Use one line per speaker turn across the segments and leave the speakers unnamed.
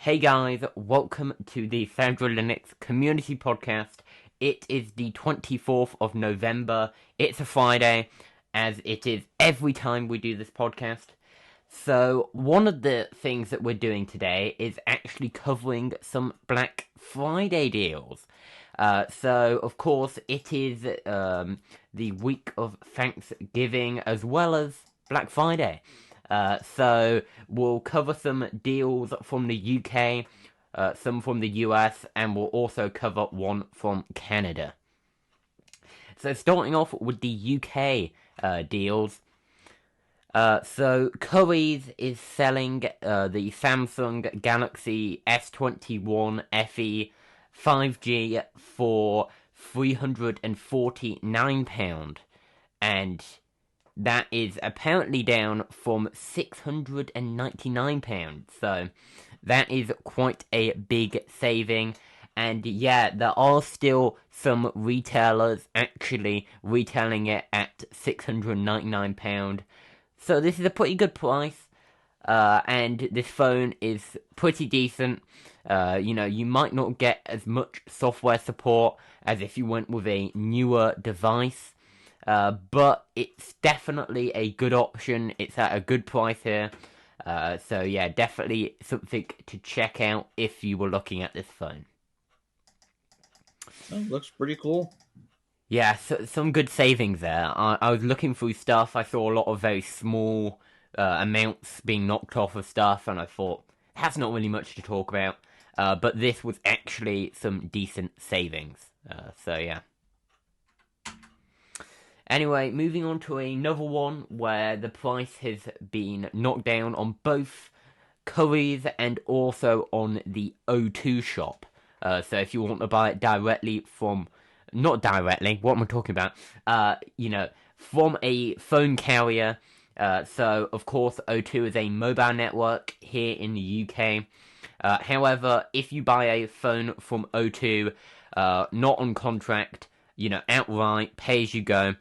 Hey guys, welcome to the Sandro Linux Community Podcast. It is the 24th of November. It's a Friday, as it is every time we do this podcast. So, one of the things that we're doing today is actually covering some Black Friday deals. So, of course, it is the week of Thanksgiving as well as Black Friday. So we'll cover some deals from the UK, some from the US, and we'll also cover one from Canada. So starting off with the UK deals. So Currys is selling the Samsung Galaxy S21 FE 5G for £349, and that is apparently down from £699, so that is quite a big saving. And yeah, there are still some retailers actually retailing it at £699, so this is a pretty good price. And this phone is pretty decent. You might not get as much software support as if you went with a newer device. But it's definitely a good option. It's at a good price here. So yeah, definitely something to check out if you were looking at this phone.
Oh, looks pretty cool.
Yeah, so, some good savings there. I was looking through stuff. I saw a lot of very small amounts being knocked off of stuff, and I thought, that's not really much to talk about. But this was actually some decent savings. So yeah. Anyway, moving on to another one where the price has been knocked down on both Currys and also on the O2 shop. So if you want to buy it directly from, not directly, what am I talking about? From a phone carrier. So of course O2 is a mobile network here in the UK. However, if you buy a phone from O2, not on contract, outright, pay as you go,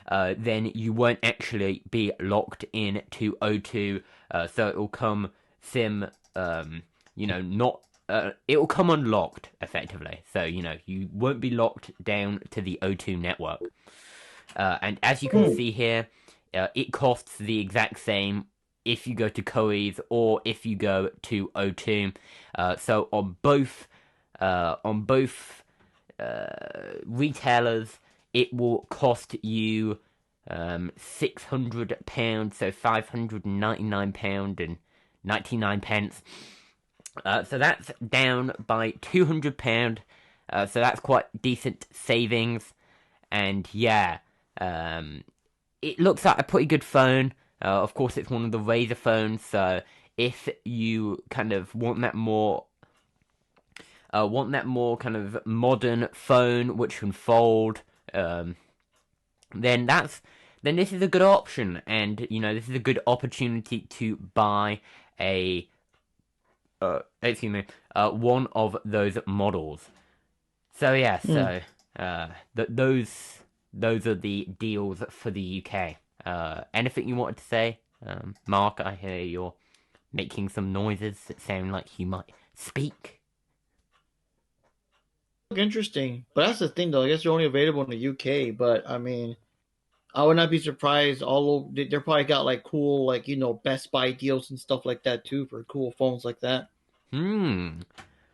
then you won't actually be locked in to O2, so it will come it will come unlocked, effectively, so, you won't be locked down to the O2 network. And as you can see here, it costs the exact same if you go to Currys or if you go to O2, so on both retailers, it will cost you £600, so £599.99. So that's down by £200. So that's quite decent savings. And yeah, it looks like a pretty good phone. Of course, it's one of the Razer phones. So if you kind of want that more kind of modern phone which can fold, then this is a good option, and this is a good opportunity to buy one of those models. So yeah, those are the deals for the UK. Anything you wanted to say, Mark? I hear you're making some noises that sound like you might speak.
Interesting, but that's the thing, though. I guess they're only available in the UK. But I mean, I would not be surprised. They're probably got like cool, Best Buy deals and stuff like that too for cool phones like that.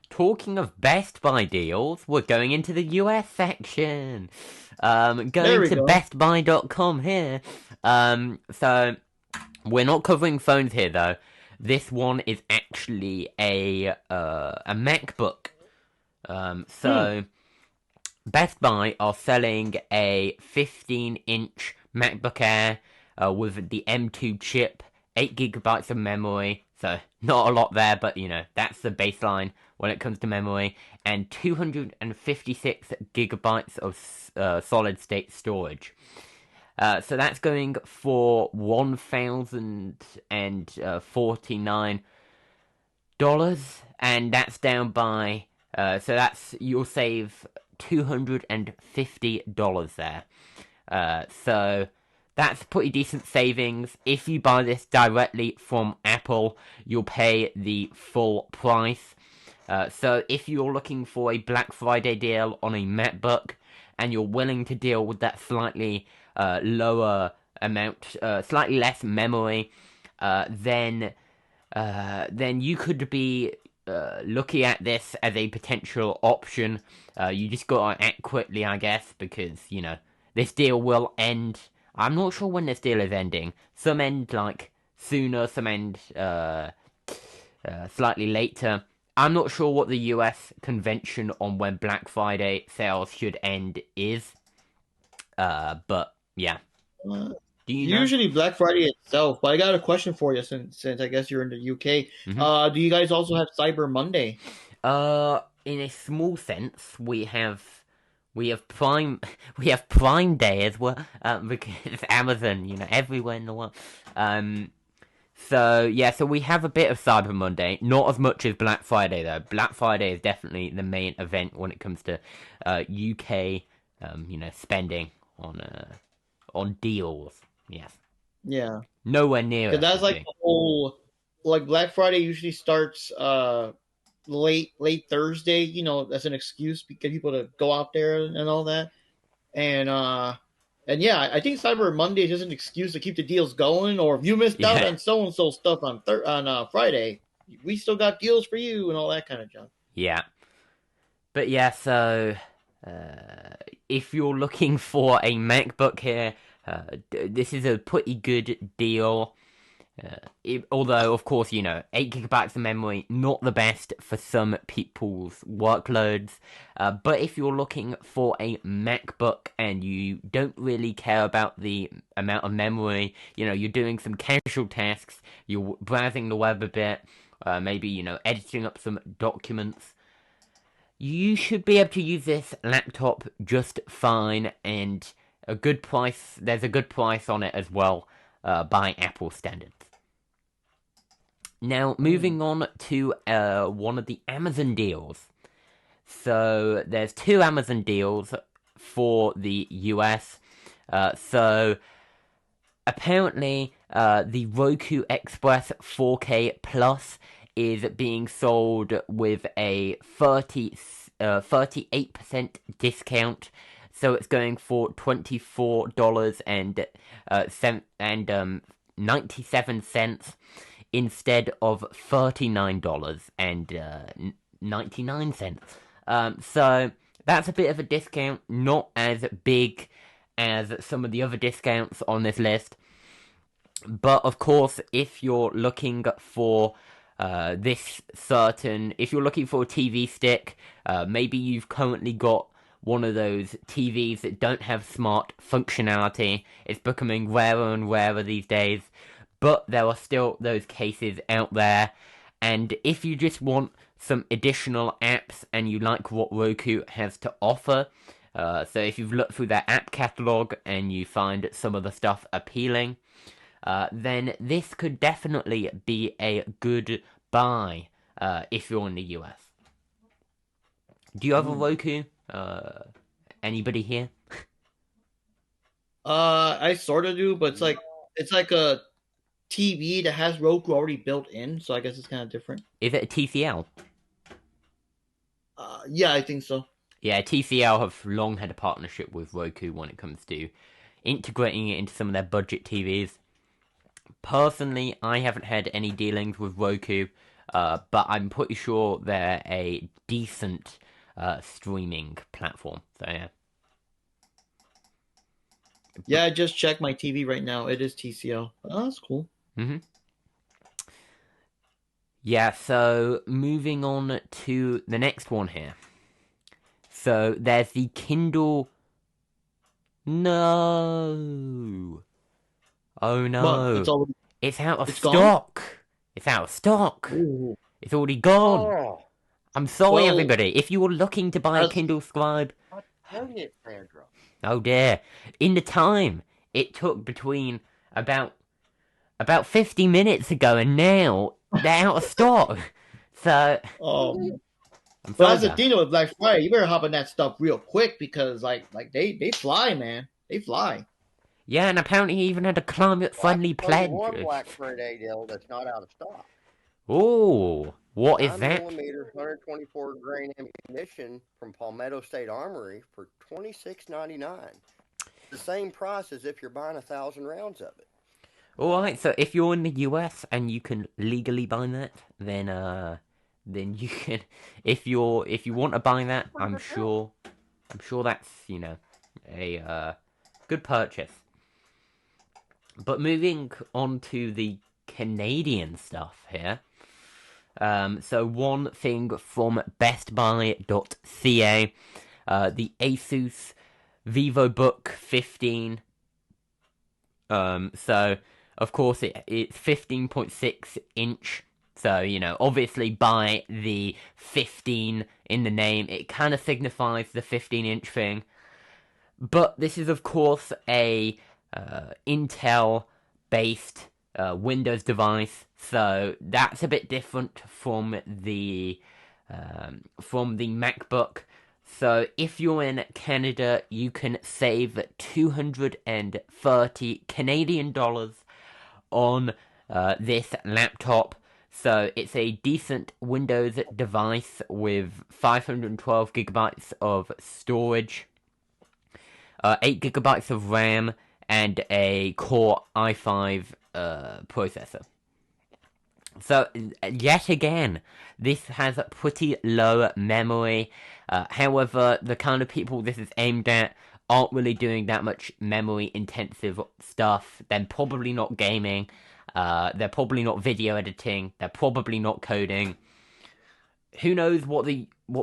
Talking of Best Buy deals, we're going into the US section. Going to bestbuy.com here. So we're not covering phones here though. This one is actually a MacBook. Best Buy are selling a 15-inch MacBook Air with the M2 chip, 8GB of memory, so not a lot there, but that's the baseline when it comes to memory, and 256GB of solid-state storage. So that's going for $1,049, and that's down by you'll save $250 there. So that's pretty decent savings. If you buy this directly from Apple, you'll pay the full price. So if you're looking for a Black Friday deal on a MacBook and you're willing to deal with that slightly lower amount, slightly less memory, then you could be looking at this as a potential option. You just gotta act quickly, I guess, because, this deal will end. I'm not sure when this deal is ending. Some end, sooner, some end slightly later. I'm not sure what the US convention on when Black Friday sales should end is. But, yeah.
Uh,
Do you know?
Usually Black Friday itself, but I got a question for you since I guess you're in the UK.
Mm-hmm.
Do you guys also have Cyber Monday?
In a small sense, we have Prime we have Prime Day as well, because Amazon, everywhere in the world. So we have a bit of Cyber Monday, not as much as Black Friday though. Black Friday is definitely the main event when it comes to UK, spending on deals. Yes,
Yeah,
nowhere near
because
as
that's like
big.
the whole Black Friday usually starts late Thursday. That's an excuse to get people to go out there and all that. And yeah, I think Cyber Monday is just an excuse to keep the deals going. Or if you missed out
Yeah,
on so and so stuff on Friday, we still got deals for you and all that kind of junk.
yeah. But yeah, so if you're looking for a MacBook here, this is a pretty good deal. Although, of course, 8 gigabytes of memory, not the best for some people's workloads. But if you're looking for a MacBook and you don't really care about the amount of memory, you're doing some casual tasks, you're browsing the web a bit, maybe, editing up some documents, you should be able to use this laptop just fine, and a good price. There's a good price on it as well, by Apple standards. Now, moving on to one of the Amazon deals. So, there's 2 Amazon deals for the US. So, apparently, the Roku Express 4K Plus is being sold with a 38% discount. So it's going for $24.97 instead of $39.99. So that's a bit of a discount, not as big as some of the other discounts on this list. But of course, if you're looking for if you're looking for a TV stick, maybe you've currently got one of those TVs that don't have smart functionality. It's becoming rarer and rarer these days, but there are still those cases out there. And if you just want some additional apps and you like what Roku has to offer, so if you've looked through their app catalog and you find some of the stuff appealing, then this could definitely be a good buy if you're in the US. Do you have a Roku? Anybody here?
I sort of do, but it's like a TV that has Roku already built in, so I guess it's kind of different.
Is it a TCL?
Yeah, I think so.
Yeah, TCL have long had a partnership with Roku when it comes to integrating it into some of their budget TVs. Personally, I haven't had any dealings with Roku, but I'm pretty sure they're a decent streaming platform. So yeah.
Yeah, I just checked my TV right now. It is TCL. Oh, that's cool.
Mm-hmm. Yeah, so moving on to the next one here. So there's the Kindle. No. Oh no.
What?
It's out of
It's
stock.
gone?
It's out of stock.
Ooh.
It's already gone.
Oh,
I'm sorry,
Well,
everybody. If you were looking to buy a
as-
Kindle Scribe,
dang it, Sandro.
oh dear. In the time it took between about 50 minutes ago and now they're out of stock. So I'm
But
sorry.
that's the thing with Black Friday. You better hop on that stuff real quick because like they fly, man. They fly.
Yeah, and apparently he even had a climate-friendly
Well, I can tell
pledge.
you one Black Friday deal that's not out of stock.
Oh, What is
9
that?
millimeter, 124 grain ammunition from Palmetto State Armory for $26.99. The same price as if you're buying 1,000 rounds of it.
Alright, so if you're in the US and you can legally buy that, then you can, if you want to buy that, I'm sure that's, a good purchase. But moving on to the Canadian stuff here. So one thing from bestbuy.ca, the Asus VivoBook 15. So of course it's 15.6 inch. So, obviously by the 15 in the name, it kind of signifies the 15-inch thing. But this is, of course, a Intel-based Windows device, so that's a bit different from the MacBook. So if you're in Canada, you can save 230 Canadian dollars on this laptop. So it's a decent Windows device with 512 gigabytes of storage, 8 gigabytes of RAM, and a Core i5 processor. So, yet again, this has a pretty low memory. However, the kind of people this is aimed at aren't really doing that much memory-intensive stuff. They're probably not gaming. They're probably not video editing. They're probably not coding. Who knows what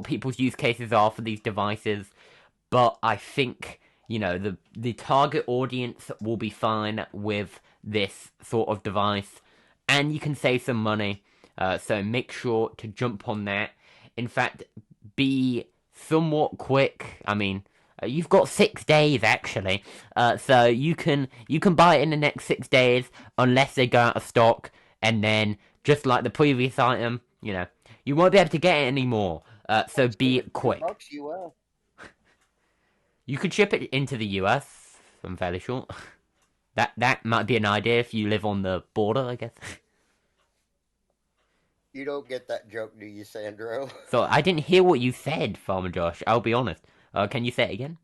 people's use cases are for these devices? But I think, the target audience will be fine with this sort of device. And you can save some money, so make sure to jump on that. In fact, be somewhat quick. I mean, you've got 6 days actually, so you can buy it in the next 6 days unless they go out of stock, and then just like the previous item, you won't be able to get it anymore. So be quick.
$2 US.
You could ship it into the US. I'm fairly sure. That might be an idea if you live on the border, I guess.
You don't get that joke, do you, Sandro?
So I didn't hear what you said, Farmer Josh. I'll be honest. Can you say it again?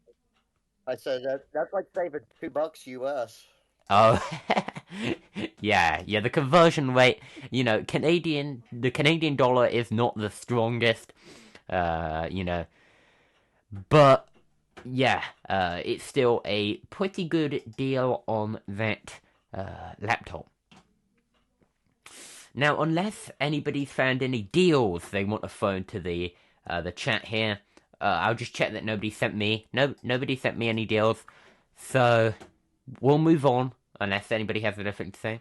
I said that's like saving $2 US.
Oh, yeah. The conversion rate, the Canadian dollar is not the strongest, but yeah, it's still a pretty good deal on that laptop. Now, unless anybody's found any deals they want to throw into the chat here, I'll just check that nobody sent me any deals. So we'll move on unless anybody has anything to say.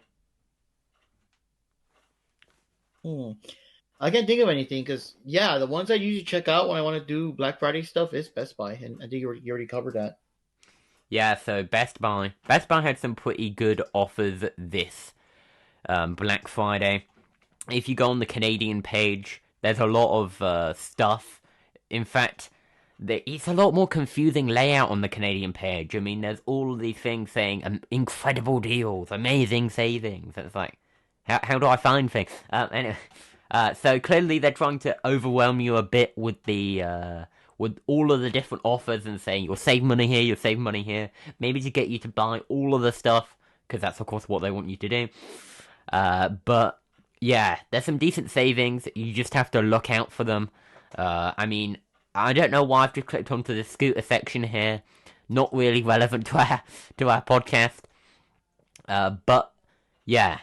I can't think of anything because, the ones I usually check out when I want to do Black Friday stuff is Best Buy, and I think you already covered that.
Yeah, so Best Buy had some pretty good offers this Black Friday. If you go on the Canadian page, there's a lot of stuff. In fact, it's a lot more confusing layout on the Canadian page. I mean, there's all of these things saying incredible deals, amazing savings. It's like, how do I find things? Anyway, so clearly they're trying to overwhelm you a bit with with all of the different offers and saying you'll save money here, maybe to get you to buy all of the stuff, because that's of course what they want you to do. But yeah, there's some decent savings. You just have to look out for them. I mean, I don't know why I've just clicked onto the scooter section here. Not really relevant to our podcast. But yeah,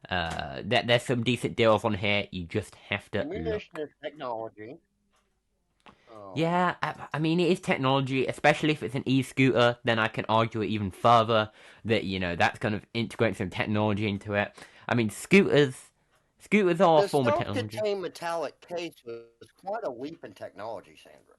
there's some decent deals on here. You just have to look.
Technology.
Yeah, I mean, it is technology, especially if it's an e-scooter, then I can argue it even further that, that's kind of integrating some technology into it. I mean, scooters are a form of technology.
The self-contained metallic case was quite a leap in technology, Sandro.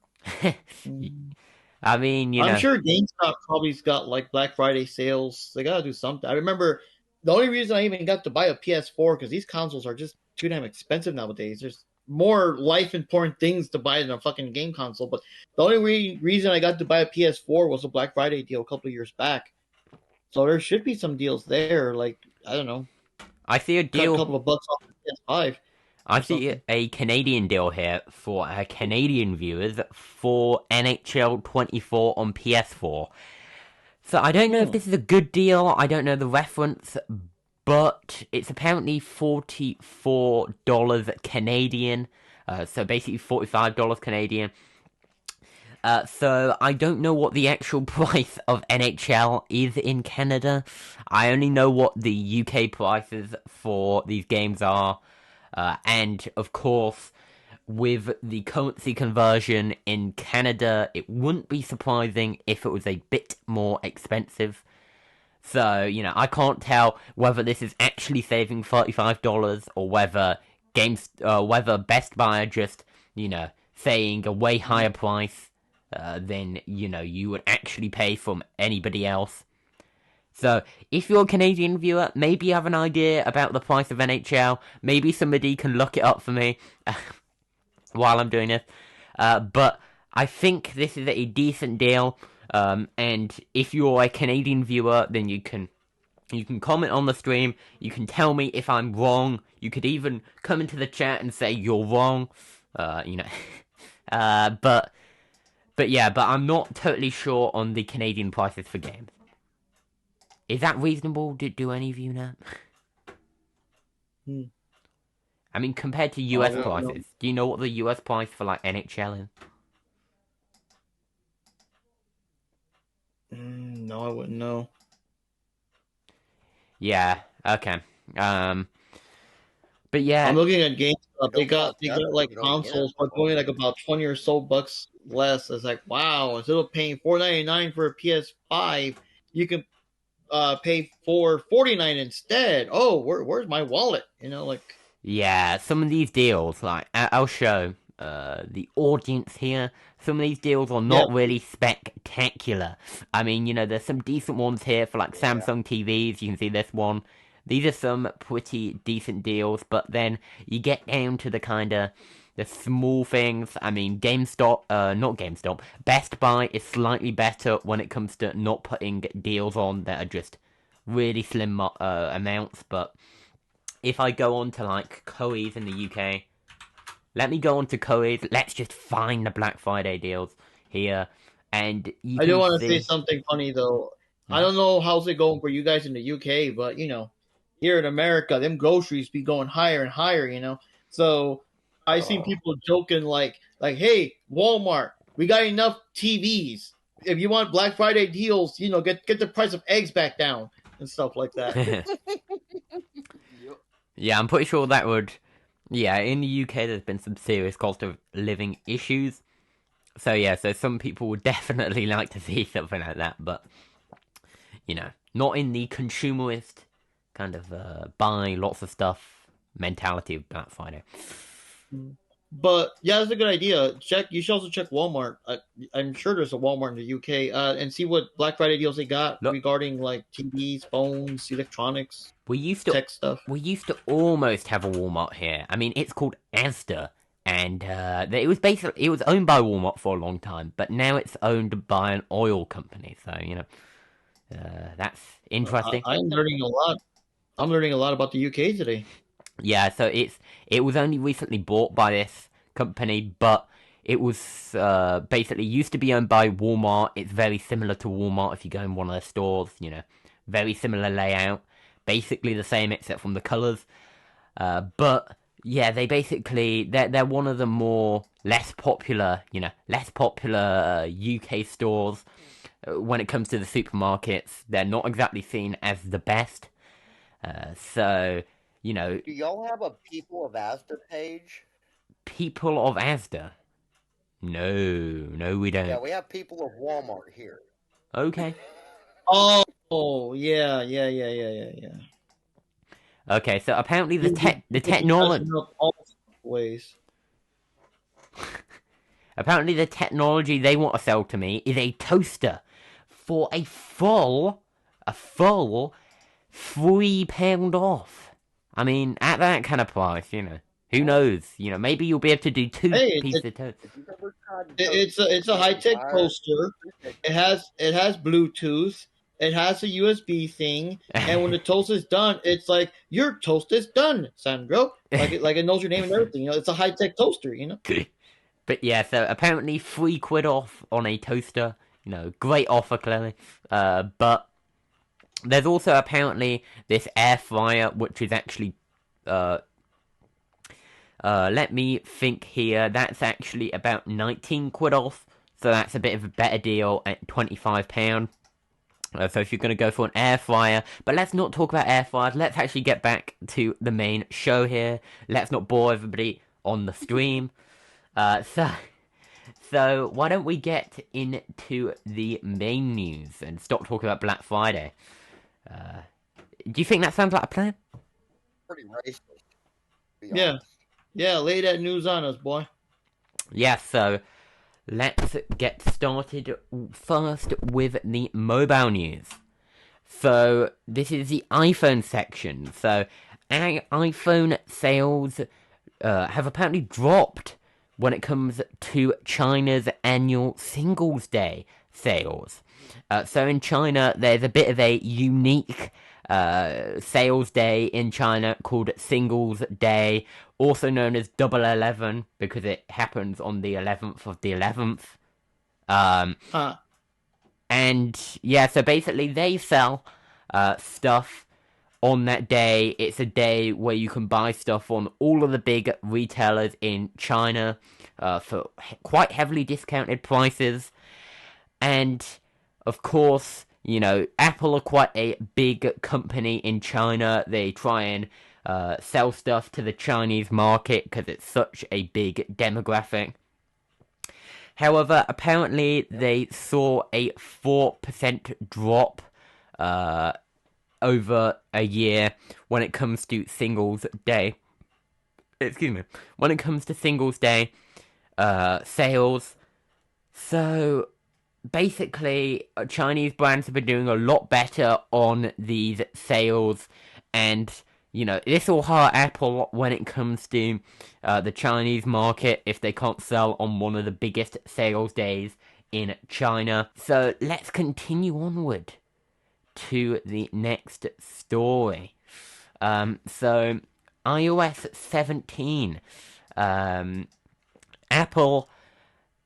I mean,
I'm sure GameStop probably's got like Black Friday sales. They gotta do something. I remember the only reason I even got to buy a PS4 because these consoles are just too damn expensive nowadays. There's more life important things to buy than a fucking game console. But the only reason I got to buy a PS4 was a Black Friday deal a couple of years back. So there should be some deals there. Like, I don't know.
I see a deal.
Cut a couple of bucks off the PS5.
I
or
see
something.
a Canadian deal here for Canadian viewers for NHL 24 on PS4. So I don't know if this is a good deal. I don't know the reference, but it's apparently $44 Canadian. So basically $45 Canadian. So I don't know what the actual price of NHL is in Canada. I only know what the UK prices for these games are. And of course, with the currency conversion in Canada, it wouldn't be surprising if it was a bit more expensive. So, I can't tell whether this is actually saving $35 or whether Best Buy are just, saying a way higher price than, you would actually pay from anybody else. So, if you're a Canadian viewer, maybe you have an idea about the price of NHL. Maybe somebody can look it up for me while I'm doing this. But I think this is a decent deal. And if you're a Canadian viewer, then you can comment on the stream. You can tell me if I'm wrong. You could even come into the chat and say you're wrong. But I'm not totally sure on the Canadian prices for games. Is that reasonable? Do any of you know? I mean, compared to US prices, do you know what the US price for like NHL is?
No, I wouldn't know.
Yeah. Okay. But yeah,
I'm looking at GameStop. They got like consoles for going like about $20 or so less. It's like, wow, instead of paying $4.99 for a PS5, you can pay $4.49 instead. Oh, where's my wallet?
Yeah, some of these deals, like I'll show the audience here. Some of these deals are not really spectacular. I mean, there's some decent ones here for like Samsung TVs. You can see this one. These are some pretty decent deals, but then you get down to the small things. I mean, not GameStop. Best Buy is slightly better when it comes to not putting deals on that are just really slim amounts. But if I go on to like Coe's in the UK, let me go on to Coe's. Let's just find the Black Friday deals here, and
I do want to say something funny though. I don't know how's it going for you guys in the UK, but here in America, them groceries be going higher and higher. So I seen people joking like, hey, Walmart, we got enough TVs. If you want Black Friday deals, get the price of eggs back down and stuff like that.
Yeah, I'm pretty sure that would. Yeah, in the UK, there's been some serious cost of living issues. So some people would definitely like to see something like that, but not in the consumerist kind of buy lots of stuff mentality of Black Friday.
But yeah, that's a good idea. You should also check Walmart. I'm sure there's a Walmart in the UK, and see what Black Friday deals they got regarding like TVs, phones, electronics, tech stuff.
We used to almost have a Walmart here. I mean, it's called Asda, and it was owned by Walmart for a long time, but now it's owned by an oil company. So that's interesting.
I'm learning a lot. I'm learning a lot about the UK today.
Yeah, so it was only recently bought by this company, but it was basically used to be owned by Walmart. It's very similar to Walmart if you go in one of their stores, very similar layout, basically the same except from the colors. But yeah, they're one of the less popular UK stores when it comes to the supermarkets. They're not exactly seen as the best. So.
Do y'all have a People of Asda page?
People of Asda? No, we don't.
Yeah, we have People of Walmart here.
Okay.
Oh, yeah.
Okay, so apparently the technology.
Ways.
Apparently the technology they want to sell to me is a toaster for a full £3 off. I mean, at that kind of price, who knows? Maybe you'll be able to do two pieces of toast.
It's a high-tech toaster. It has Bluetooth. It has a USB thing, and when the toast is done, it's like your toast is done, Sandro. Like it knows your name and everything. It's a high tech toaster.
But yeah, so apparently £3 off on a toaster. Great offer, clearly. But there's also apparently this air fryer, which is actually, let me think here. That's actually about £19 off. So that's a bit of a better deal at £25. So if you're going to go for an air fryer, but let's not talk about air fryers. Let's actually get back to the main show here. Let's not bore everybody on the stream. So why don't we get into the main news and stop talking about Black Friday? Do you think that sounds like a plan?
Pretty racist, to be
Yeah.
honest.
Yeah, lay that news on us, boy.
Yeah, so let's get started first with the mobile news. So this is the iPhone section. So iPhone sales have apparently dropped when it comes to China's annual Singles Day sales. So in China, there's a bit of a unique sales day in China called Singles Day, also known as Double 11, because it happens on the 11th of the 11th. And yeah, so basically they sell stuff on that day. It's a day where you can buy stuff on all of the big retailers in China for quite heavily discounted prices. And of course, Apple are quite a big company in China. They try and sell stuff to the Chinese market because it's such a big demographic. However, apparently they saw a 4% drop over a year when it comes to Singles Day. When it comes to Singles Day sales. So basically, Chinese brands have been doing a lot better on these sales, and this will hurt Apple when it comes to the Chinese market if they can't sell on one of the biggest sales days in China. So let's continue onward to the next story. So iOS 17. Apple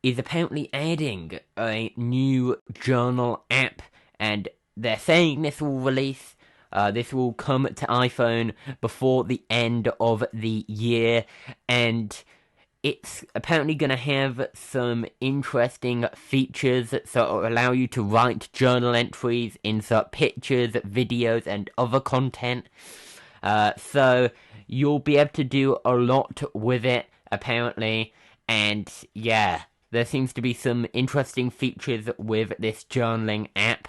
is apparently adding a new journal app, and they're saying this will release. This will come to iPhone before the end of the year, and it's apparently going to have some interesting features, so it will allow you to write journal entries, insert pictures, videos, and other content. So you'll be able to do a lot with it, apparently, and yeah, there seems to be some interesting features with this journaling app,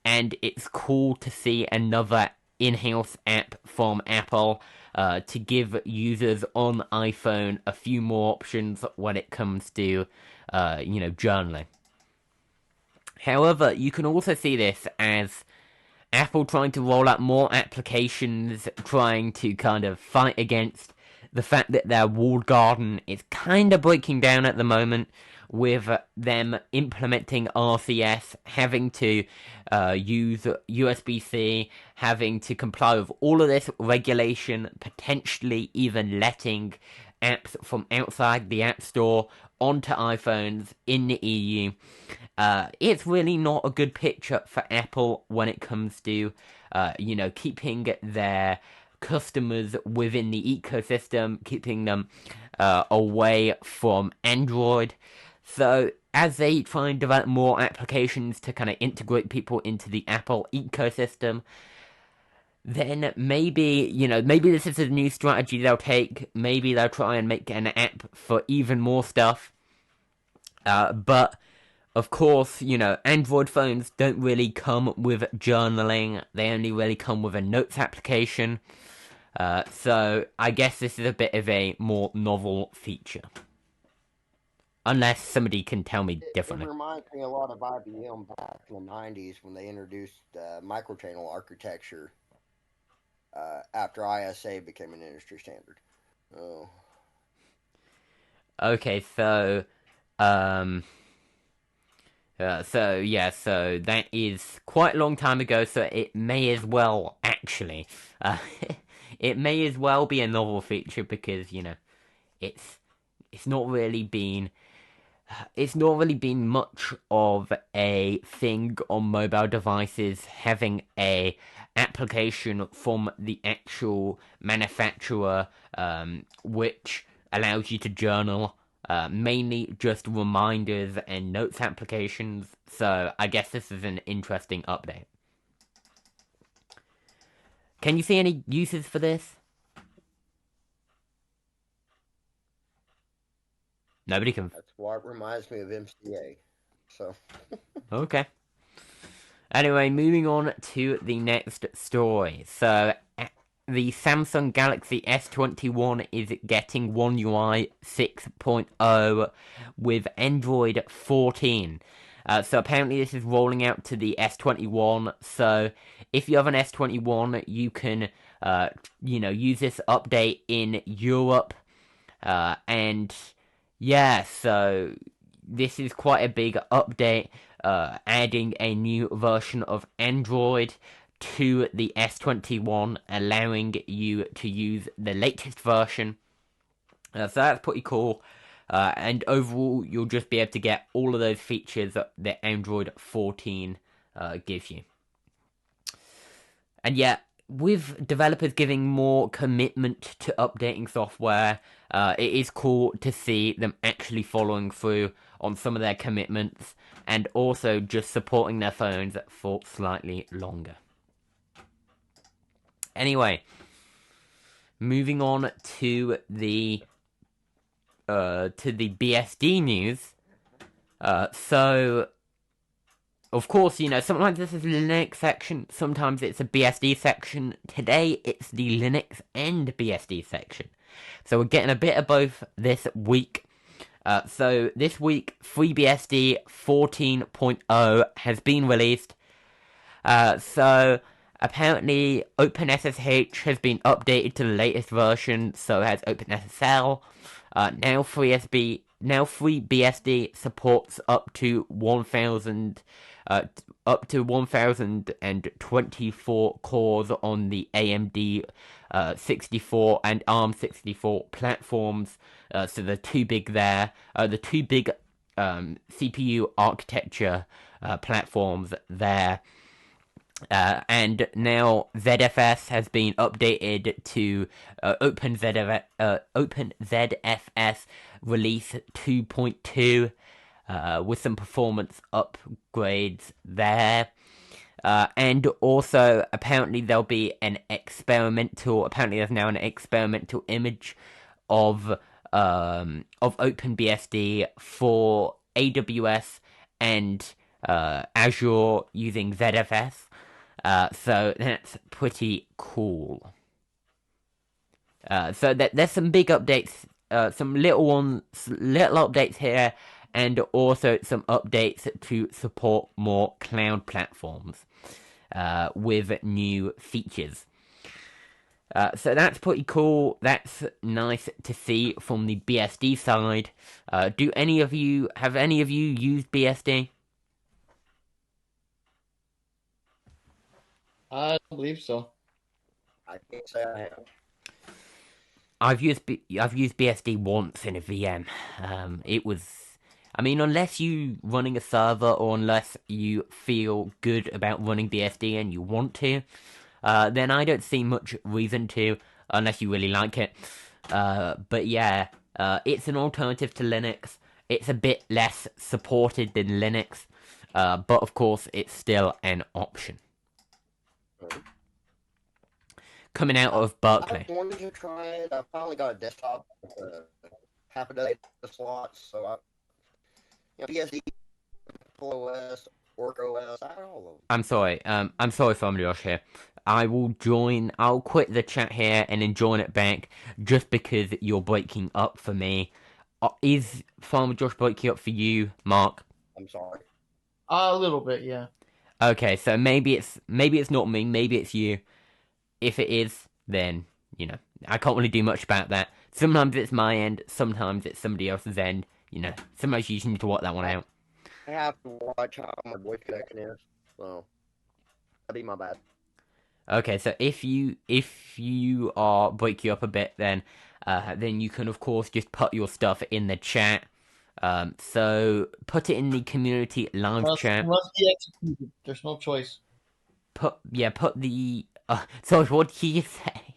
and it's cool to see another in-house app from Apple to give users on iPhone a few more options when it comes to, journaling. However, you can also see this as Apple trying to roll out more applications, trying to kind of fight against the fact that their walled garden is kind of breaking down at the moment, with them implementing RCS, having to use USB-C, having to comply with all of this regulation, potentially even letting apps from outside the App Store onto iPhones in the EU. It's really not a good picture for Apple when it comes to, keeping their customers within the ecosystem, keeping them away from Android. So as they try and develop more applications to kind of integrate people into the Apple ecosystem, then maybe this is a new strategy they'll take. Maybe they'll try and make an app for even more stuff. But of course, Android phones don't really come with journaling. They only really come with a notes application. So I guess this is a bit of a more novel feature. Unless somebody can tell me differently.
It reminds me a lot of IBM back in the 90s when they introduced microchannel architecture after ISA became an industry standard. Oh.
Okay, so So that is quite a long time ago, so it may as well, actually, it may as well be a novel feature because, it's not really been much of a thing on mobile devices having a application from the actual manufacturer, which allows you to journal, mainly just reminders and notes applications. So I guess this is an interesting update. Can you see any uses for this? Nobody can.
That's why it reminds me of MCA. So.
Okay. Anyway, moving on to the next story. So, the Samsung Galaxy S21 is getting One UI 6.0 with Android 14. So apparently this is rolling out to the S21. So if you have an S21, you can, use this update in Europe. And yeah, so this is quite a big update, adding a new version of Android to the S21, allowing you to use the latest version. So that's pretty cool. And overall, you'll just be able to get all of those features that Android 14 gives you. And yeah, with developers giving more commitment to updating software, it is cool to see them actually following through on some of their commitments and also just supporting their phones for slightly longer. Anyway, moving on to the BSD news. So, of course, sometimes this is a Linux section, sometimes it's a BSD section. Today, it's the Linux and BSD section. So we're getting a bit of both this week. So this week, FreeBSD 14.0 has been released. So apparently, OpenSSH has been updated to the latest version, so has OpenSSL. Now FreeBSD supports up to 1024 cores on the AMD 64 and ARM 64 platforms. So the two big CPU architecture platforms there. And now ZFS has been updated to OpenZFS release 2.2 with some performance upgrades there. And also, apparently there's now an experimental image of OpenBSD for AWS and Azure using ZFS. So that's pretty cool. So there's some big updates, some little updates here, and also some updates to support more cloud platforms with new features. So that's pretty cool. That's nice to see from the BSD side. Have any of you used BSD?
I don't believe so.
I can't say I have.
I've used BSD once in a VM. Unless you running a server or unless you feel good about running BSD and you want to, then I don't see much reason to, unless you really like it. But yeah, it's an alternative to Linux. It's a bit less supported than Linux, but of course it's still an option. Coming out of Berkeley.
I wanted to try it. I finally got a desktop with half a dozen slots, so BSD, OS, OrcOS, I don't know.
I'm sorry, Farm Josh here. I'll quit the chat here and then join it back just because you're breaking up for me. Is Farmer Josh breaking up for you, Mark?
I'm sorry.
A little bit, yeah.
Okay, so maybe it's not me, maybe it's you. If it is, then, I can't really do much about that. Sometimes it's my end, sometimes it's somebody else's end, sometimes you just need to work that one out.
I have to watch how my voice connection is, so that'd be my bad.
Okay, so if you are break you up a bit, then you can of course just put your stuff in the chat. So put it in the community live chat.
Must be executed. There's no choice.
Put the. Sorry, what did you say?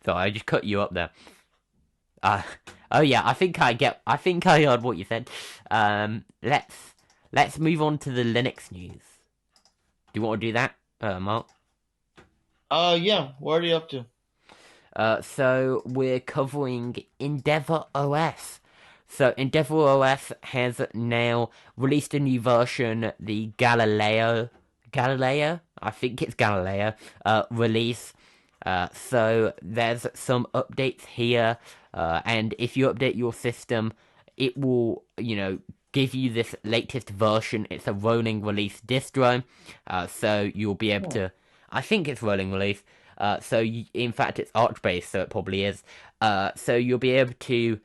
Sorry, I just cut you up there. Oh yeah, I think I heard what you said. Let's move on to the Linux news. Do you want to do that, Mark?
Yeah. What are you up to?
So we're covering Endeavour OS. So Endeavour OS has now released a new version, the Galileo, I think it's Galileo, release. So there's some updates here, and if you update your system, it will, give you this latest version. It's a rolling release distro, so you'll be able to. I think it's rolling release. In fact, it's Arch-based, so it probably is. So you'll be able to,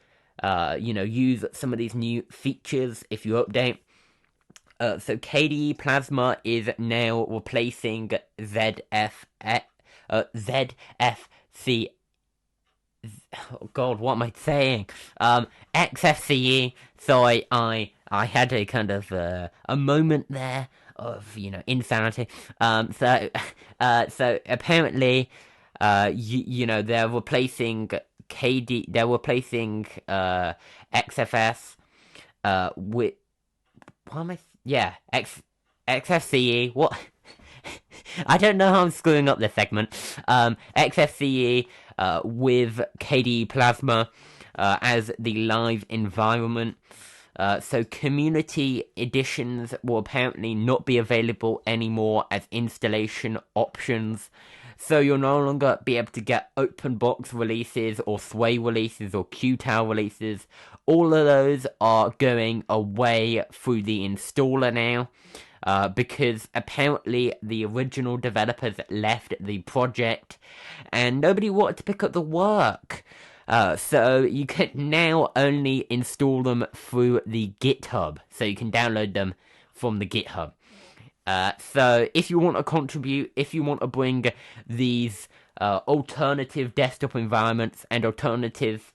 use some of these new features if you update. So KDE Plasma is now replacing ZFC. Oh God, what am I saying? XFCE. Sorry, I had a kind of a moment there of insanity. So apparently, they're replacing KD. They're replacing XFS with what am I? Yeah, XFCE. What? I don't know how I'm screwing up this segment. XFCE with KDE Plasma as the live environment. So community editions will apparently not be available anymore as installation options. So you'll no longer be able to get open box releases or Sway releases or Qtile releases. All of those are going away through the installer now. Because apparently the original developers left the project and nobody wanted to pick up the work. So you can now only install them through the GitHub. So you can download them from the GitHub. So if you want to contribute, if you want to bring these alternative desktop environments and alternative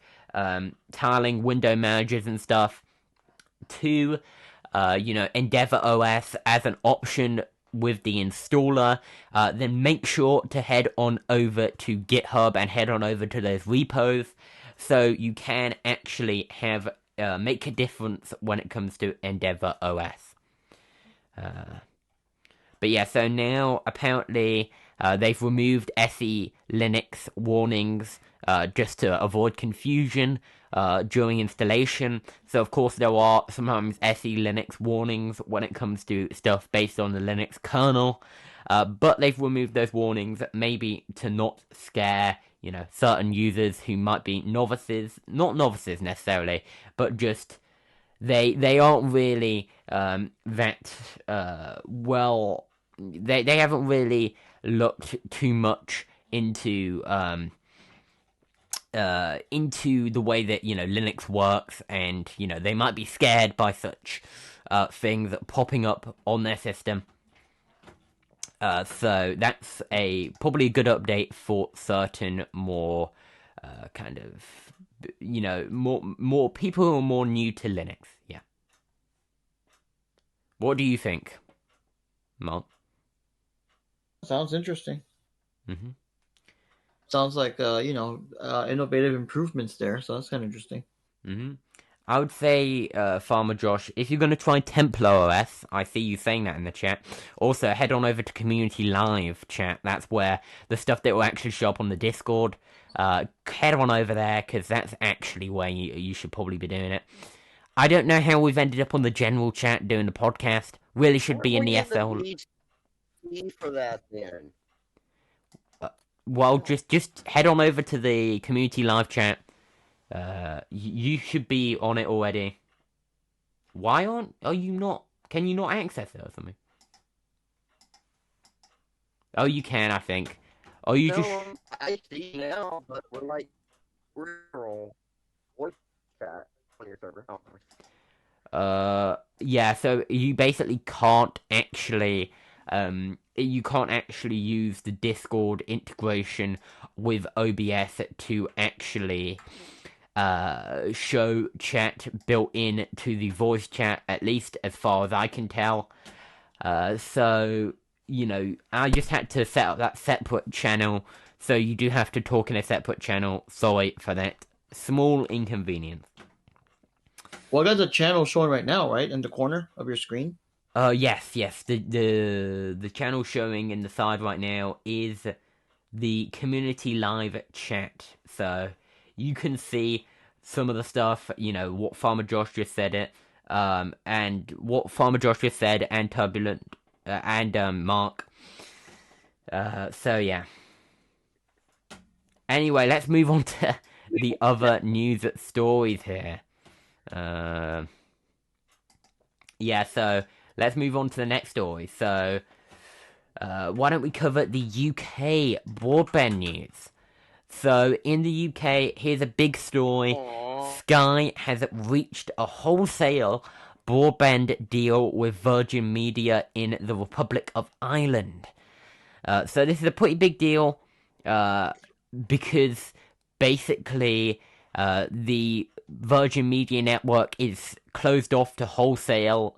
tiling window managers and stuff to Endeavour OS as an option with the installer, then make sure to head on over to GitHub and head on over to those repos so you can actually have make a difference when it comes to Endeavour OS. But yeah, so now apparently they've removed SE Linux warnings just to avoid confusion during installation. So of course there are sometimes SE Linux warnings when it comes to stuff based on the Linux kernel. But they've removed those warnings maybe to not scare, certain users who might be novices. Not novices necessarily, but just they aren't really that well. They haven't really looked too much into the way that Linux works, and they might be scared by such things popping up on their system. So that's probably a good update for certain more kind of more people who are more new to Linux. Yeah. What do you think, Mark?
Sounds interesting.
Mm-hmm.
Sounds like innovative improvements there, so that's kind of interesting.
Mm-hmm. I would say, Farmer Josh, if you're going to try Templar OS, I see you saying that in the chat. Also, head on over to Community Live chat. That's where the stuff that will actually show up on the Discord. Head on over there, because that's actually where you should probably be doing it. I don't know how we've ended up on the general chat doing the podcast. Really should be in the SL.
For that then.
Well, just head on over to the Community Live chat. You should be on it already. Why are you not? Can you not access it or something? Oh, you can, I think. Oh, you just.
I see now, but we're on voice chat on your server.
Yeah, so you basically can't actually use the Discord integration with OBS to actually show chat built in to the voice chat, at least as far as I can tell. So, I just had to set up that separate channel, so you do have to talk in a separate channel. Sorry for that small inconvenience.
Well, I got the channel showing right now, right? In the corner of your screen?
Yes. The channel showing in the side right now is the community live chat. So you can see some of the stuff, what Farmer Josh just said and what Farmer Josh just said, and Turbulent, and Mark. So yeah. Anyway, let's move on to the other news stories here. Yeah, so let's move on to the next story. So, why don't we cover the UK broadband news? So, in the UK, here's a big story. Sky has reached a wholesale broadband deal with Virgin Media in the Republic of Ireland. So, this is a pretty big deal because basically the Virgin Media network is closed off to wholesale,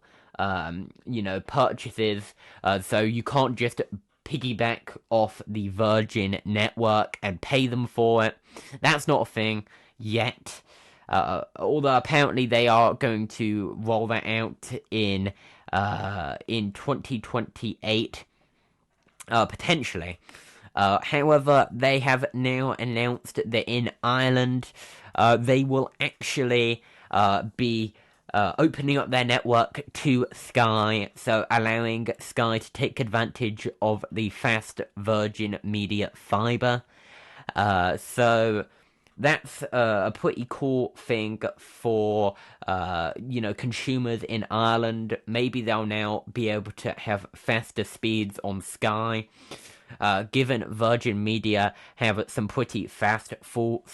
purchases. So you can't just piggyback off the Virgin network and pay them for it. That's not a thing yet. Although apparently they are going to roll that out in 2028, potentially. However, they have now announced that in Ireland, they will actually be opening up their network to Sky, so allowing Sky to take advantage of the fast Virgin Media fibre. So that's a pretty cool thing for, consumers in Ireland. Maybe they'll now be able to have faster speeds on Sky. Given Virgin Media have some pretty fast full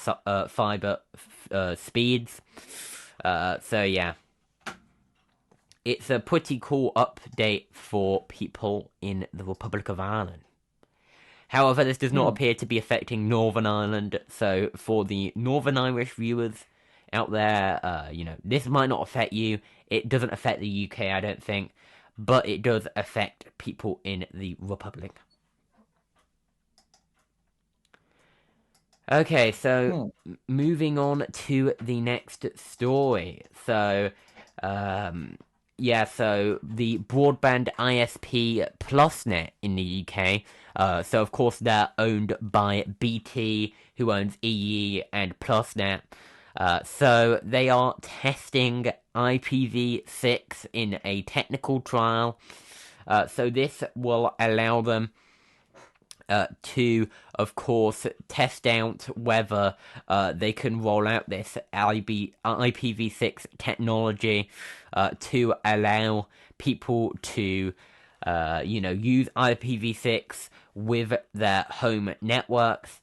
fibre speeds. So yeah. It's a pretty cool update for people in the Republic of Ireland. However, this does not appear to be affecting Northern Ireland, so for the Northern Irish viewers out there, this might not affect you. It doesn't affect the UK, I don't think, but it does affect people in the Republic. Okay, so moving on to the next story. So, so the broadband ISP PlusNet in the UK. So of course they're owned by BT, who owns EE and PlusNet. So they are testing IPv6 in a technical trial. So this will allow them to, of course, test out whether they can roll out this IPv6 technology to allow people to, use IPv6 with their home networks.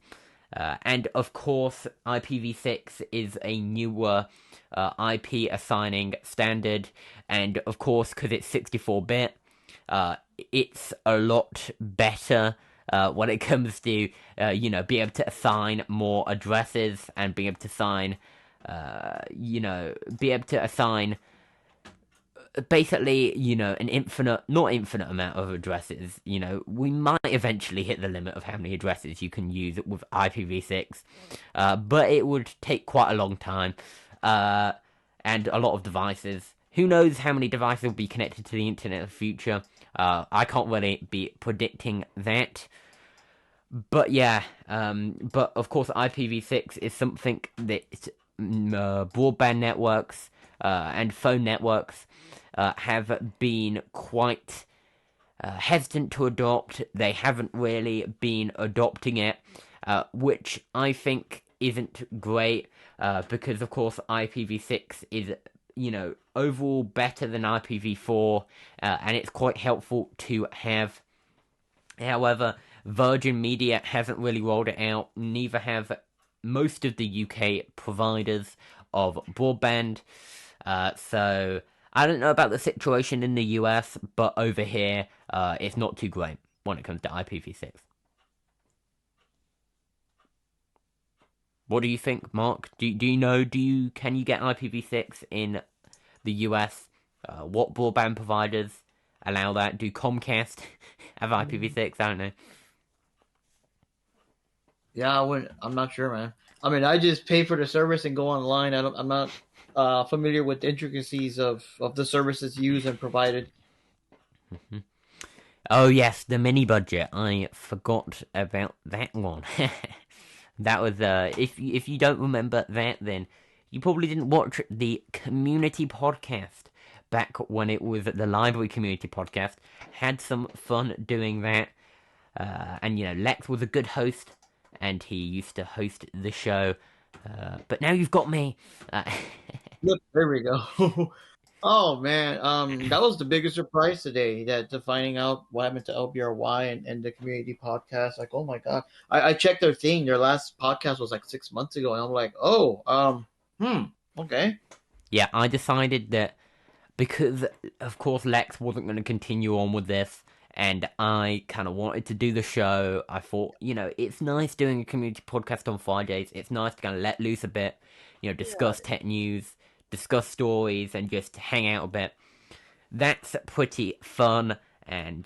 And, of course, IPv6 is a newer IP assigning standard. And, of course, because it's 64-bit, it's a lot better when it comes to, be able to assign more addresses and be able to assign, basically, an not infinite amount of addresses. We might eventually hit the limit of how many addresses you can use with IPv6, but it would take quite a long time, and a lot of devices. Who knows how many devices will be connected to the internet in the future? I can't really be predicting that. But yeah, but of course IPv6 is something that broadband networks and phone networks have been quite hesitant to adopt. They haven't really been adopting it, which I think isn't great, because of course IPv6 is, overall better than IPv4, and it's quite helpful to have. However, Virgin Media hasn't really rolled it out, neither have most of the UK providers of broadband, so I don't know about the situation in the US, but over here, it's not too great when it comes to IPv6. What do you think, Mark? Do you know? Can you get IPv6 in the US? What broadband providers allow that? Do Comcast have IPv6? I don't know.
Yeah, I'm not sure, man. I mean, I just pay for the service and go online. I'm not familiar with the intricacies of the services used and provided.
Mm-hmm. Oh yes, the mini budget. I forgot about that one. That was if you don't remember that, then you probably didn't watch the community podcast back when it was the library community podcast. Had some fun doing that, and Lex was a good host, and he used to host the show. But now you've got me.
Yep, there we go. Oh man, that was the biggest surprise today. That to finding out what happened to LBRY and the community podcast. Like, oh my god, I checked their thing. Their last podcast was like 6 months ago, and I'm like, oh, okay.
Yeah, I decided that because, of course, Lex wasn't going to continue on with this, and I kind of wanted to do the show. I thought, it's nice doing a community podcast on Fridays. It's nice to kind of let loose a bit, discuss tech news, discuss stories, and just hang out a bit. That's pretty fun, and,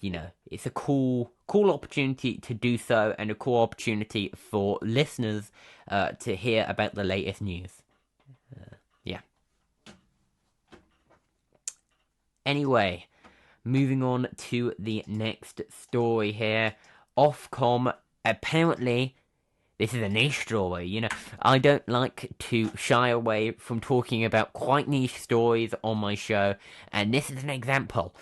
it's a cool opportunity to do so, and a cool opportunity for listeners to hear about the latest news. Yeah. Anyway, moving on to the next story here. Ofcom, apparently, this is a niche story, I don't like to shy away from talking about quite niche stories on my show, and this is an example.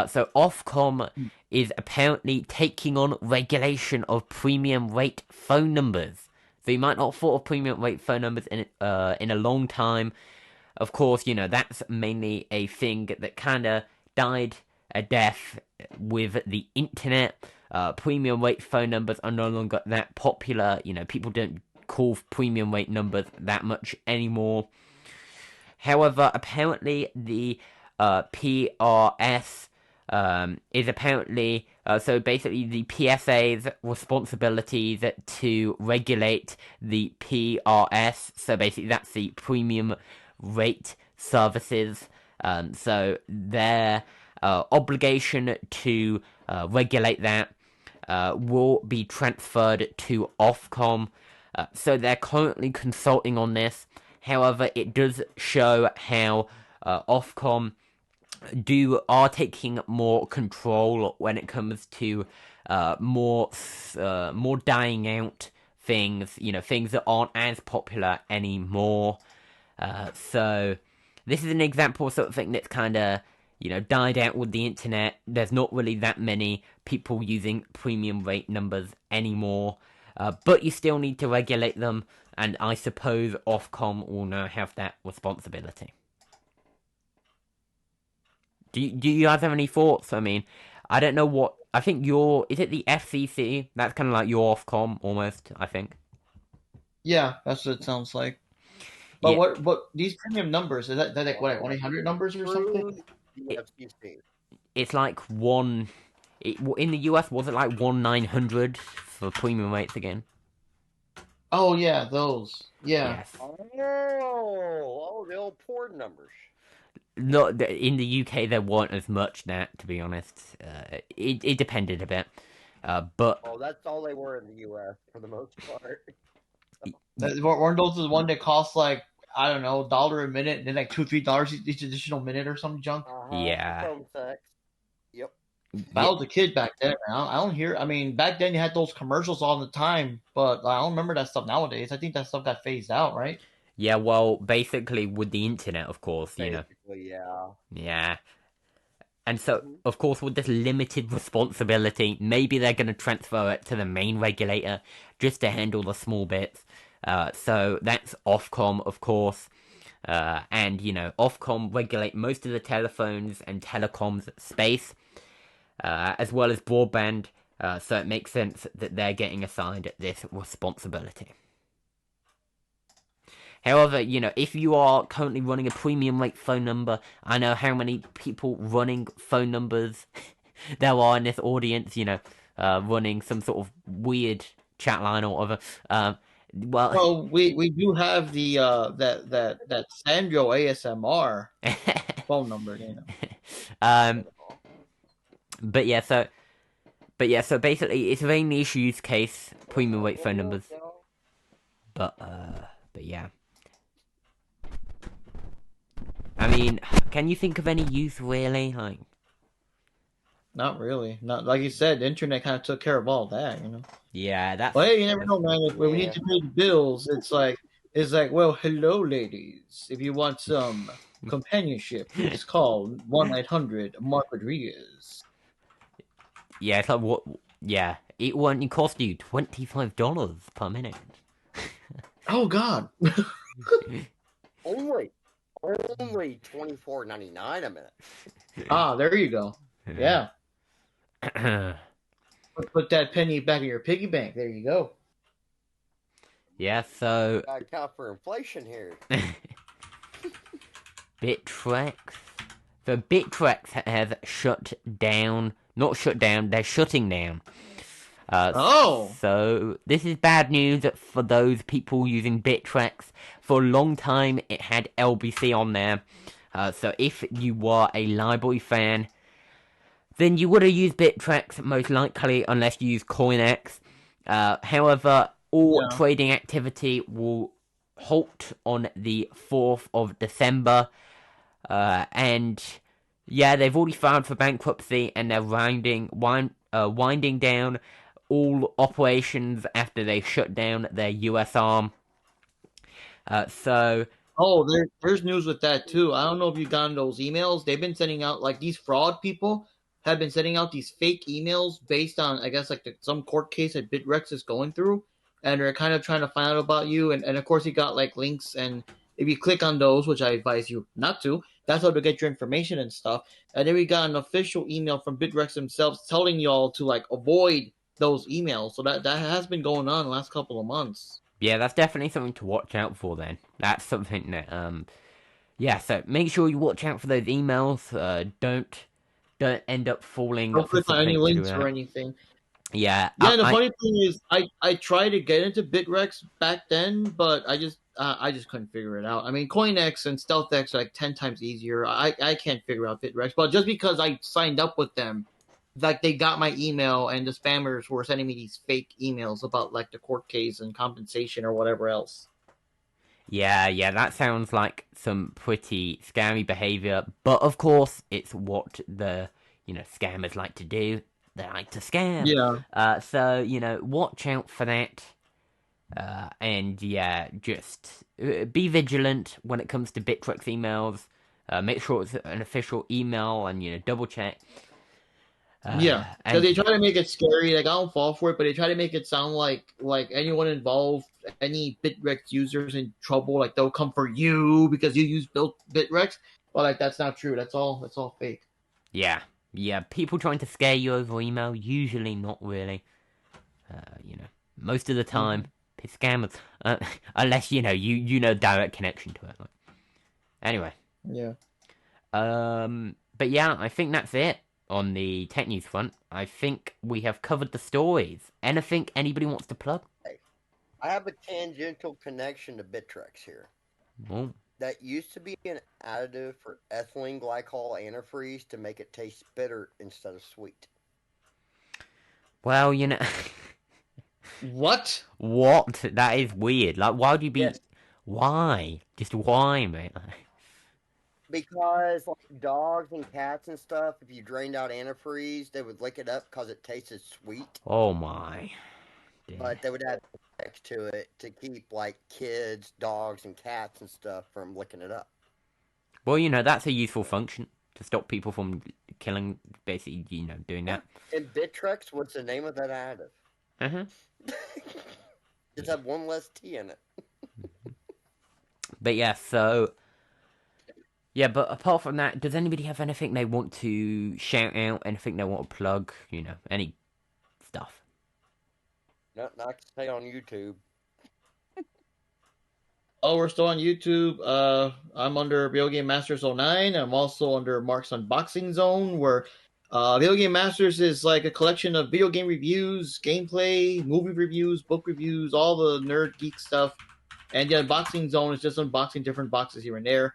So Ofcom is apparently taking on regulation of premium rate phone numbers. So you might not have thought of premium rate phone numbers in a long time. Of course, that's mainly a thing that kind of died a death with the internet. Premium rate phone numbers are no longer that popular. People don't call premium rate numbers that much anymore. However, apparently the PRS is apparently so basically the PSA's responsibilities to regulate the PRS. So basically, that's the premium rate services. So their obligation to regulate that will be transferred to Ofcom. So they're currently consulting on this. However, it does show how Ofcom are taking more control when it comes to more dying out things. Things that aren't as popular anymore. So this is an example of something that's kind of, died out with the internet. There's not really that many people using premium rate numbers anymore. But you still need to regulate them, and I suppose Ofcom will now have that responsibility. Do you guys have any thoughts? I mean, I don't know what... I think is it the FCC? That's kind of like your Ofcom, almost, I think.
Yeah, that's what it sounds like. But what these premium numbers, is that like what, 1-800 numbers or something?
It's like one... in the US, was it like 1-900 for premium rates again?
Oh, yeah, those. Yeah.
Yes.
Oh, the old port numbers.
Not in the UK, there weren't as much that, to be honest. It depended a bit. But...
Oh, that's all they were in the US for the most part.
Weren't those the one that cost like, I don't know, $1 a minute, and then like $2-3 each additional minute or some junk?
Yeah.
Phone sex. Yep.
I was a kid back then, man. I don't hear. I mean, back then you had those commercials all the time, but I don't remember that stuff nowadays. I think that stuff got phased out, right?
Yeah, well, basically with the internet, of course,
Basically, yeah.
Yeah. And so, of course, with this limited responsibility, maybe they're going to transfer it to the main regulator just to handle the small bits. So that's Ofcom, of course. And, Ofcom regulate most of the telephones and telecoms space, as well as broadband. So it makes sense that they're getting assigned this responsibility. However, if you are currently running a premium rate phone number, I know how many people running phone numbers there are in this audience, running some sort of weird chat line or whatever.
Well, we do have the that Sandro ASMR phone number,
But yeah, so basically, it's a very niche use case, premium rate phone numbers. But yeah. I mean, can you think of any use really? Like,
not really. Not like you said, the internet kind of took care of all that,
Yeah, that's.
But hey, you never know, man. If we need to pay the bills, it's like, well, hello, ladies. If you want some companionship, please call 1-800 Mark Rodriguez.
Yeah, it's like what? Yeah, it won't cost you $25 per minute.
Oh God.
Only $24.99 a minute.
Ah, there you go. Yeah. Put that penny back in your piggy bank. There you go.
Yeah, so
Gotta account for inflation here.
Bittrex. So Bittrex has shut down. Not shut down. They're shutting down. So this is bad news for those people using Bittrex. For a long time, it had LBC on there. So if you were a library fan, then you would have used Bittrex most likely, unless you use CoinX. However, all trading activity will halt on the 4th of December. And yeah, they've already filed for bankruptcy, and they're winding down all operations after they shut down their US arm.
There's news with that too. I don't know if you got those emails. They've been sending out, like, these fraud people have been sending out these fake emails based on, I guess, like some court case that Bittrex is going through, and they're kind of trying to find out about you. And of course, you got like links, and if you click on those, which I advise you not to, that's how to get your information and stuff. And then we got an official email from Bittrex themselves telling y'all to like avoid those emails. So that has been going on the last couple of months.
Yeah, that's definitely something to watch out for then. That's something that, yeah, so make sure you watch out for those emails. Don't end up falling
Don't click on any links or anything.
Yeah.
Yeah, the funny thing is, I tried to get into Bittrex back then, but I just couldn't figure it out. I mean, CoinX and StealthX are like 10 times easier. I can't figure out Bittrex, but just because I signed up with them, like they got my email, and the spammers were sending me these fake emails about like the court case and compensation or whatever else.
Yeah, that sounds like some pretty scammy behavior, but of course, it's what the scammers like to do. They like to scam.
Yeah.
So watch out for that. And yeah, just be vigilant when it comes to Bittrex emails. Make sure it's an official email, and double check.
Yeah, because they try to make it scary. Like, I don't fall for it, but they try to make it sound like anyone involved, any Bittrex users in trouble, like they'll come for you because you use Bittrex. But like, that's not true. That's all fake.
Yeah. People trying to scare you over email, usually not really. Most of the time, it's scammers. Unless you know direct connection to it. Anyway.
Yeah.
But yeah, I think that's it. On the tech news front, I think we have covered the stories. Anything anybody wants to plug?
I have a tangential connection to Bittrex here.
Oh.
That used to be an additive for ethylene glycol antifreeze to make it taste bitter instead of sweet.
Well,
What?
What? That is weird. Like, why would you be...
Yes.
Why? Just why, mate?
Because like dogs and cats and stuff, if you drained out antifreeze, they would lick it up because it tasted sweet.
Oh my. Damn.
But they would add next to it to keep like kids, dogs, and cats and stuff from licking it up.
Well, that's a useful function to stop people from killing, basically, doing that.
And Bittrex, what's the name of that additive? Just have one less T in it.
But yeah, so... Yeah, but apart from that, does anybody have anything they want to shout out? Anything they want to plug? Any stuff?
Nothing I can say on YouTube.
Oh, we're still on YouTube. I'm under Video Game Masters 09. I'm also under Mark's Unboxing Zone, where Video Game Masters is like a collection of video game reviews, gameplay, movie reviews, book reviews, all the nerd geek stuff. And the Unboxing Zone is just unboxing different boxes here and there.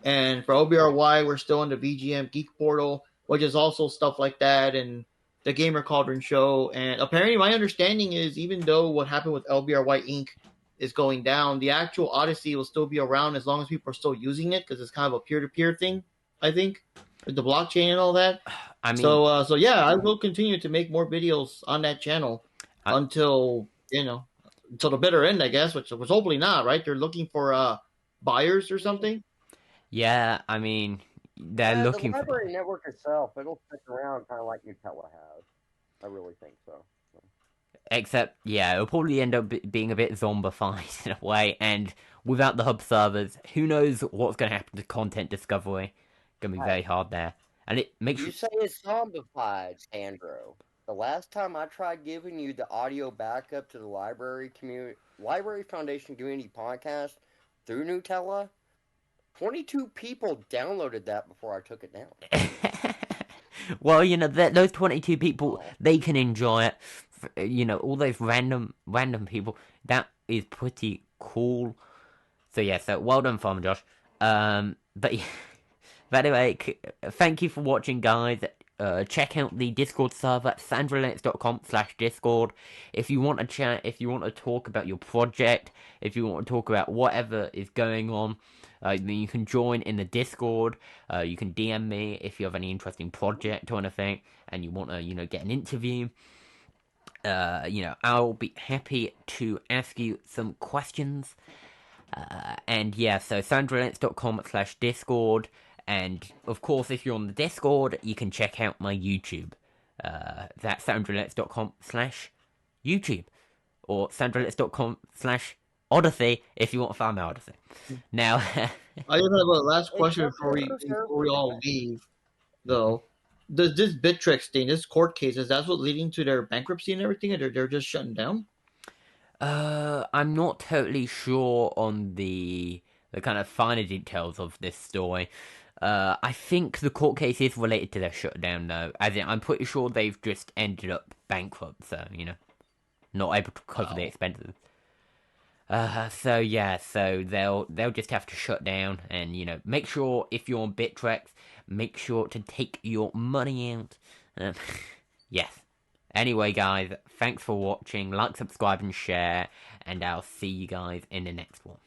And for OBRY, we're still on the VGM Geek Portal, which is also stuff like that, and the Gamer Cauldron Show. And apparently, my understanding is even though what happened with LBRY Inc. is going down, the actual Odysee will still be around as long as people are still using it, because it's kind of a peer-to-peer thing, I think, with the blockchain and all that.
I mean,
so yeah, I will continue to make more videos on that channel until the bitter end, I guess, which was hopefully not, right? They're looking for buyers or something.
yeah, I mean, they're looking
the
for...
library network itself, it'll stick around kind of like Nutella has. I really think so.
Except, yeah, it'll probably end up being a bit zombified in a way, and without the hub servers, who knows what's going to happen to content discovery. Going to be very hard there. And it makes
You say it's zombified, Sandro. The last time I tried giving you the audio backup to the Library Foundation Community Podcast through Nutella, 22 people downloaded that before I took it down.
Well, those 22 people, they can enjoy it. All those random people, that is pretty cool. So yeah, so well done, Farmer Josh. But anyway, thank you for watching, guys. Check out the Discord server at sandrolinux.com/discord. If you want to chat, if you want to talk about your project, if you want to talk about whatever is going on, then you can join in the Discord. You can DM me if you have any interesting project or anything, and you want to, get an interview. I'll be happy to ask you some questions. And yeah, so sandrolinux.com/discord. And of course, if you're on the Discord, you can check out my YouTube. That's sandrolinux.com/YouTube. Or sandrolinux.com/Odysee if you want to find my Odysee. Now,
I just have a last question before we all leave, though. This Bittrex thing, this court case, is that what's leading to their bankruptcy and everything, and they're just shutting down?
I'm not totally sure on the kind of finer details of this story. I think the court case is related to their shutdown, though. As in, I'm pretty sure they've just ended up bankrupt, so, not able to cover the expenses. So yeah, so they'll just have to shut down, and make sure if you're on Bittrex, make sure to take your money out. Yes. Anyway, guys, thanks for watching. Like, subscribe, and share, and I'll see you guys in the next one.